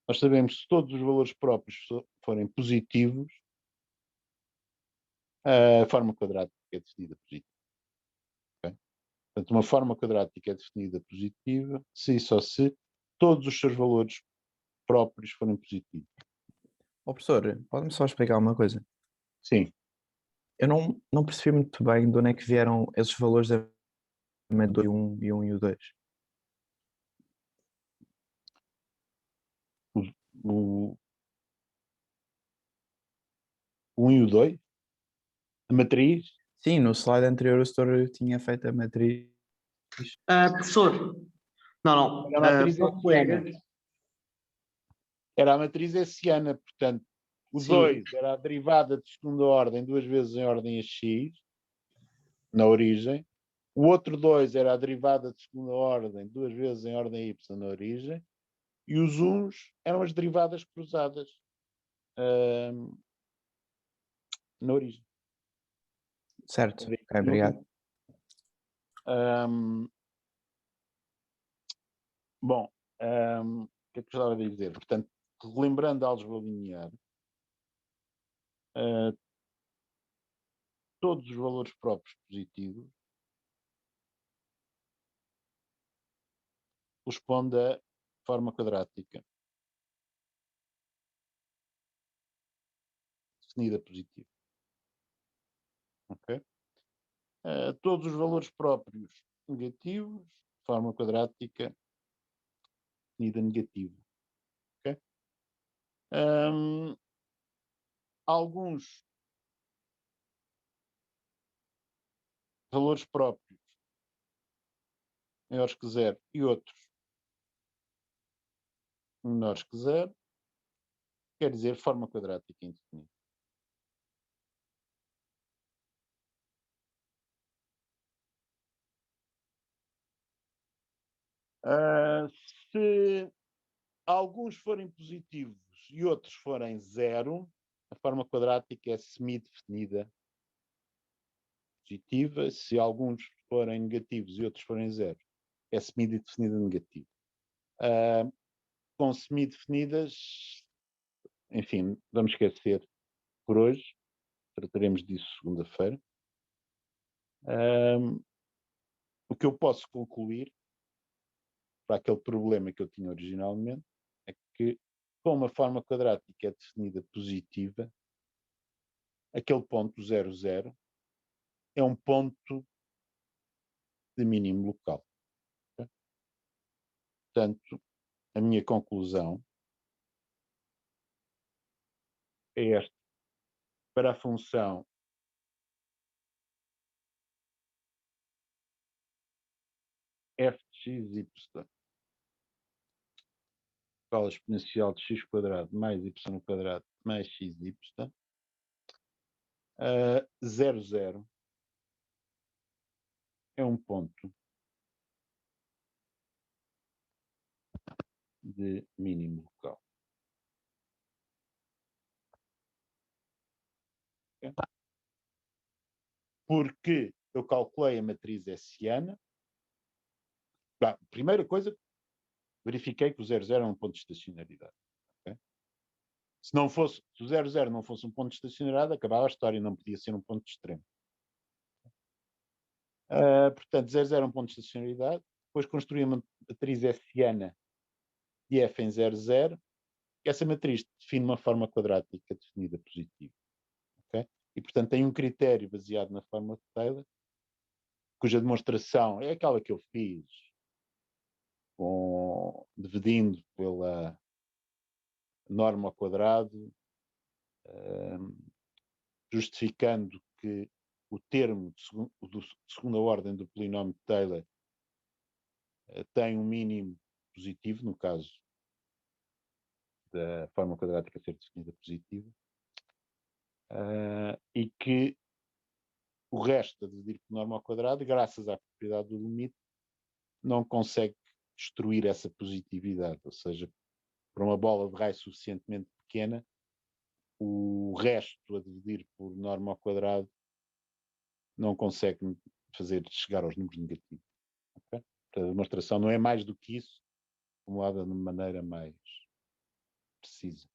nós sabemos que se todos os valores próprios forem positivos, a forma quadrática é definida positiva. Okay? Portanto, uma forma quadrática é definida positiva se e só se todos os seus valores próprios forem positivos.
Professor, pode-me só explicar uma coisa?
Sim.
Eu não percebi muito bem de onde é que vieram esses valores da média do 1 e o 2.
O 1 e o 2? A matriz?
Sim, no slide anterior o senhor tinha feito a matriz.
Professor, não,
Era a matriz
para o colega.
Era a matriz hessiana, portanto, o
Sim.
2 era a derivada de segunda ordem, duas vezes em ordem a x, na origem. O outro 2 era a derivada de segunda ordem, duas vezes em ordem a y, na origem. E os uns eram as derivadas cruzadas na origem.
Certo, ok, obrigado.
Bom, o que é que eu gostava de dizer? Portanto, relembrando a álgebra linear, todos os valores próprios positivos correspondem à forma quadrática definida positiva. Ok? Todos os valores próprios negativos, forma quadrática definida negativa. Ok? Alguns valores próprios maiores que zero e outros menores que zero, quer dizer forma quadrática indefinida. Se alguns forem positivos e outros forem zero, a forma quadrática é semi-definida positiva. Se alguns forem negativos e outros forem zero, é semi-definida negativa. Com semi-definidas, enfim, vamos esquecer por hoje. Trataremos disso segunda-feira. O que eu posso concluir para aquele problema que eu tinha originalmente é que, com uma forma quadrática definida positiva, aquele ponto 0,0 é um ponto de mínimo local. Okay? Portanto, a minha conclusão é esta. Para a função f de x, y, escala exponencial de x quadrado mais y quadrado mais xy, 0,0 é um ponto de mínimo local. Okay? Porque eu calculei a matriz hessiana. Bom, primeira coisa, verifiquei que o 0,0 é um ponto de estacionalidade. Okay? Se o 0,0 não fosse um ponto de estacionalidade, acabava a história, não podia ser um ponto de extremo. Portanto, 0,0 é um ponto de estacionalidade. Depois construí uma matriz hessiana de f em 0,0. Essa matriz define uma forma quadrática definida positiva. Okay? E, portanto, tem um critério baseado na forma de Taylor, cuja demonstração é aquela que eu fiz, dividindo pela norma ao quadrado, justificando que o termo de segunda ordem do polinómio de Taylor tem um mínimo positivo, no caso da forma quadrática ser definida positiva, e que o resto a dividir por norma ao quadrado, graças à propriedade do limite, não consegue destruir essa positividade, ou seja, para uma bola de raio suficientemente pequena, o resto a dividir por norma ao quadrado não consegue fazer chegar aos números negativos. Okay? A demonstração não é mais do que isso, formulada de maneira mais precisa.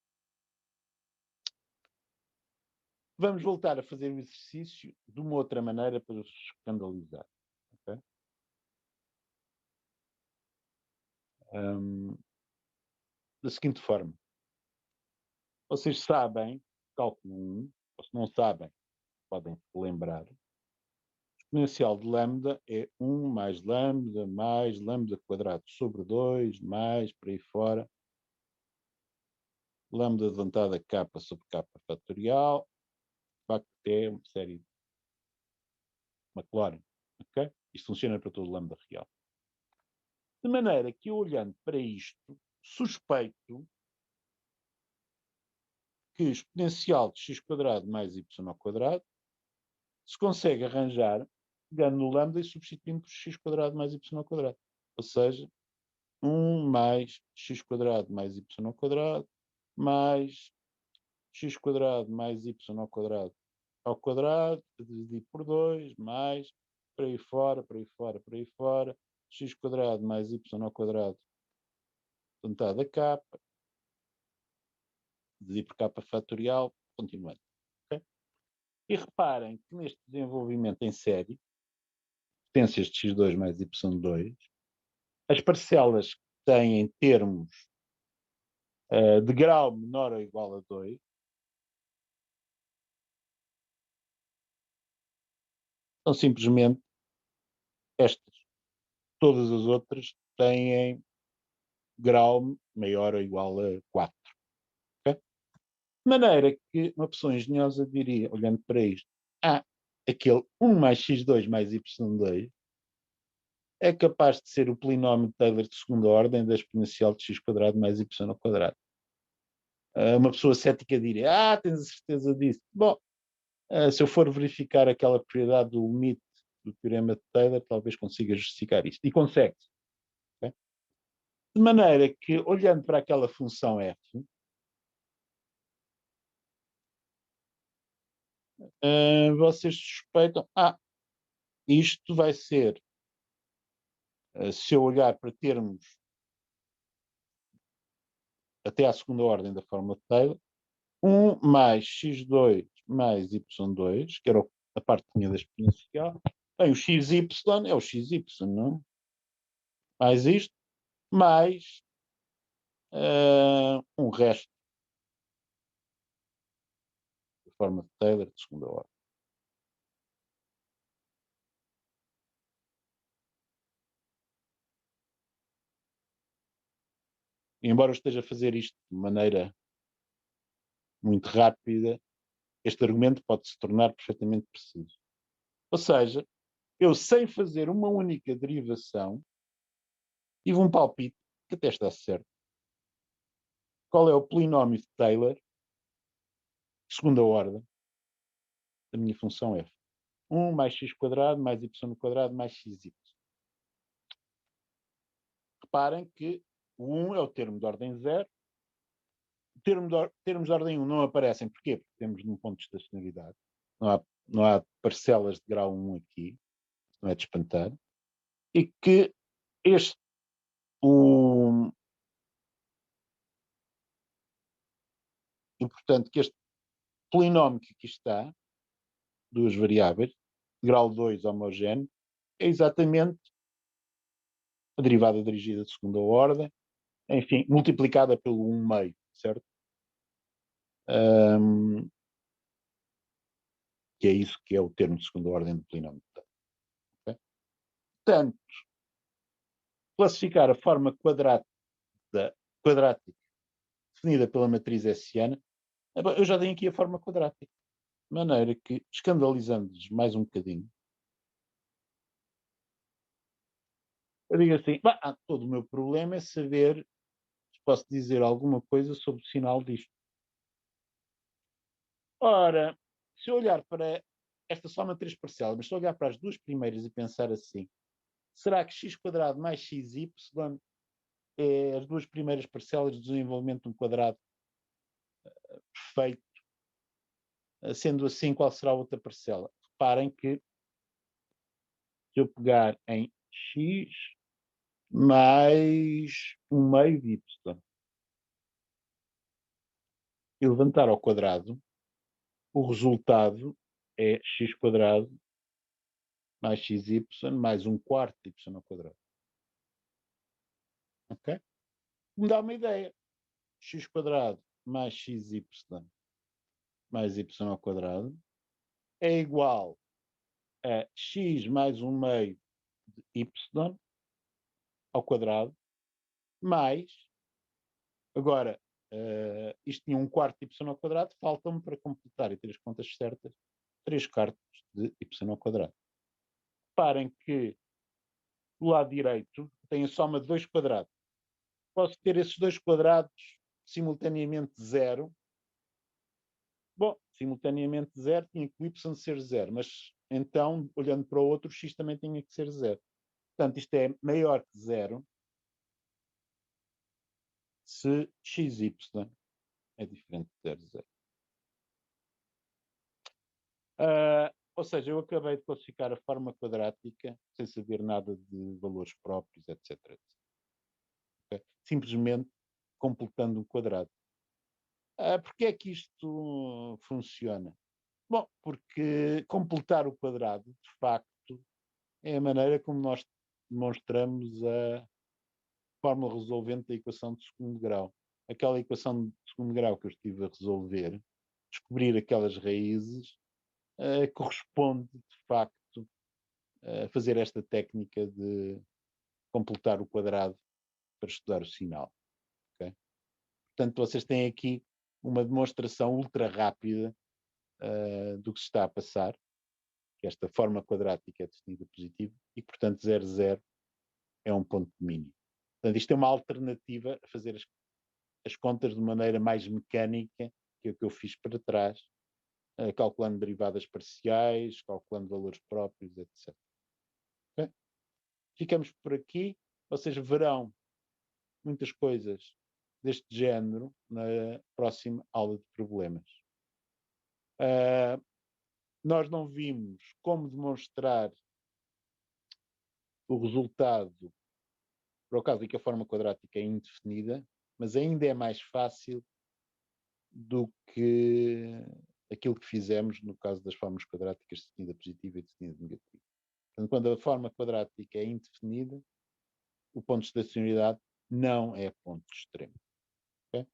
Vamos voltar a fazer o exercício de uma outra maneira para os escandalizar. Okay? Da seguinte forma. Vocês sabem, cálculo 1, ou se não sabem, podem se lembrar. O exponencial de lambda é 1 mais lambda quadrado sobre 2, mais, por aí fora, lambda levantada k sobre k fatorial, de facto é uma série de Maclaurin. Okay? Isto funciona para todo lambda real. De maneira que, olhando para isto, suspeito que o exponencial de x quadrado mais y ao quadrado se consegue arranjar pegando no lambda e substituindo por x quadrado mais y ao quadrado. Ou seja, 1 mais x quadrado mais y ao quadrado mais x quadrado mais y ao quadrado, dividido por 2, mais, por aí fora, por aí fora, por aí fora, x quadrado mais y ao quadrado, juntado a k, dividido por k fatorial, continuando. Okay? E reparem que neste desenvolvimento em série, potências de x2 mais y2, as parcelas que têm termos de grau menor ou igual a 2 são simplesmente estas. Todas as outras têm grau maior ou igual a 4. Okay? De maneira que uma pessoa engenhosa diria, olhando para isto, aquele 1 mais x2 mais y2 é capaz de ser o polinómio de Taylor de segunda ordem da exponencial de x quadrado mais y ao quadrado. Uma pessoa cética diria, tens a certeza disso? Bom, se eu for verificar aquela propriedade do limite do teorema de Taylor, talvez consiga justificar isto. E consegue-se. Okay? De maneira que, olhando para aquela função f, vocês suspeitam, isto vai ser, se eu olhar para termos até à segunda ordem da fórmula de Taylor, 1 mais x2 mais y2, que era a parte que tinha da exponencial, bem, o xy é o xy, não? Mais isto, mais um resto da forma de Taylor de segunda ordem. E embora eu esteja a fazer isto de maneira muito rápida, este argumento pode se tornar perfeitamente preciso. Ou seja, eu sem fazer uma única derivação, tive um palpite que até está certo. Qual é o polinómio de Taylor, segunda ordem, da minha função f? 1 mais x quadrado mais y quadrado mais xy. Reparem que o 1 é o termo de ordem 0. Termos de ordem 1 não aparecem. Porquê? Porque temos um ponto de estacionalidade. Não há parcelas de grau 1 aqui. Não é de espantar. E que importante que este polinómio que aqui está, duas variáveis, grau 2 homogéneo, é exatamente a derivada dirigida de segunda ordem, enfim, multiplicada pelo 1 meio, certo? Que é isso que é o termo de segunda ordem do polinómio. Okay? Portanto, classificar a forma quadrática definida pela matriz hessiana, eu já tenho aqui a forma quadrática. De maneira que, escandalizando-nos mais um bocadinho, Eu digo assim, todo o meu problema é saber se posso dizer alguma coisa sobre o sinal disto. Ora, se eu olhar para esta soma de 3 parcelas, mas se eu olhar para as duas primeiras e pensar assim, será que x² mais xy é as duas primeiras parcelas de desenvolvimento de um quadrado perfeito? Sendo assim, qual será a outra parcela? Reparem que se eu pegar em x mais 1/2 de y e levantar ao quadrado, o resultado é x² mais xy mais 1/4 de y ao quadrado. Ok? Me dá uma ideia. x² mais xy mais y ao quadrado é igual a x mais 1/2 de y ao quadrado mais, agora, isto tinha 1/4 de y ao quadrado, faltam-me para completar e ter as contas certas 3/4 de y ao quadrado. Reparem que do lado direito tem a soma de 2 quadrados. Posso ter esses 2 quadrados simultaneamente zero. Bom, simultaneamente zero tinha que o y ser zero, mas então, olhando para o outro, o x também tinha que ser zero. Portanto, isto é maior que zero se xy é diferente de 0, 0. Ou seja, eu acabei de classificar a forma quadrática sem saber nada de valores próprios, etc. Okay? Simplesmente completando o quadrado. Porquê é que isto funciona? Bom, porque completar o quadrado, de facto, é a maneira como nós demonstramos a fórmula resolvente da equação de segundo grau. Aquela equação de segundo grau que eu estive a resolver, descobrir aquelas raízes, corresponde, de facto, a fazer esta técnica de completar o quadrado para estudar o sinal. Okay? Portanto, vocês têm aqui uma demonstração ultra rápida do que se está a passar, que esta forma quadrática é definida positiva e, portanto, 0, 0 é um ponto de mínimo. Portanto, isto é uma alternativa a fazer as contas de maneira mais mecânica que é o que eu fiz para trás, calculando derivadas parciais, calculando valores próprios, etc. Okay? Ficamos por aqui. Vocês verão muitas coisas deste género na próxima aula de problemas. Nós não vimos como demonstrar o resultado para o caso em que a forma quadrática é indefinida, mas ainda é mais fácil do que aquilo que fizemos no caso das formas quadráticas de definida positiva e de definida negativa. Portanto, quando a forma quadrática é indefinida, o ponto de estacionalidade não é ponto extremo. Okay?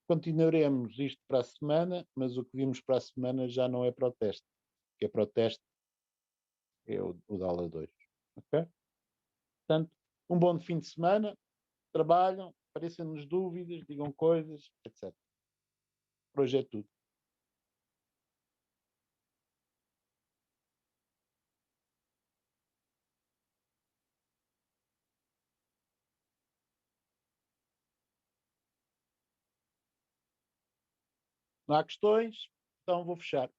Continuaremos isto para a semana, mas o que vimos para a semana já não é para o teste. O que é para o teste é o da aula 2. Okay? Portanto, um bom fim de semana, trabalham, apareçam-nos dúvidas, digam coisas, etc. Por hoje é tudo. Não há questões? Então vou fechar.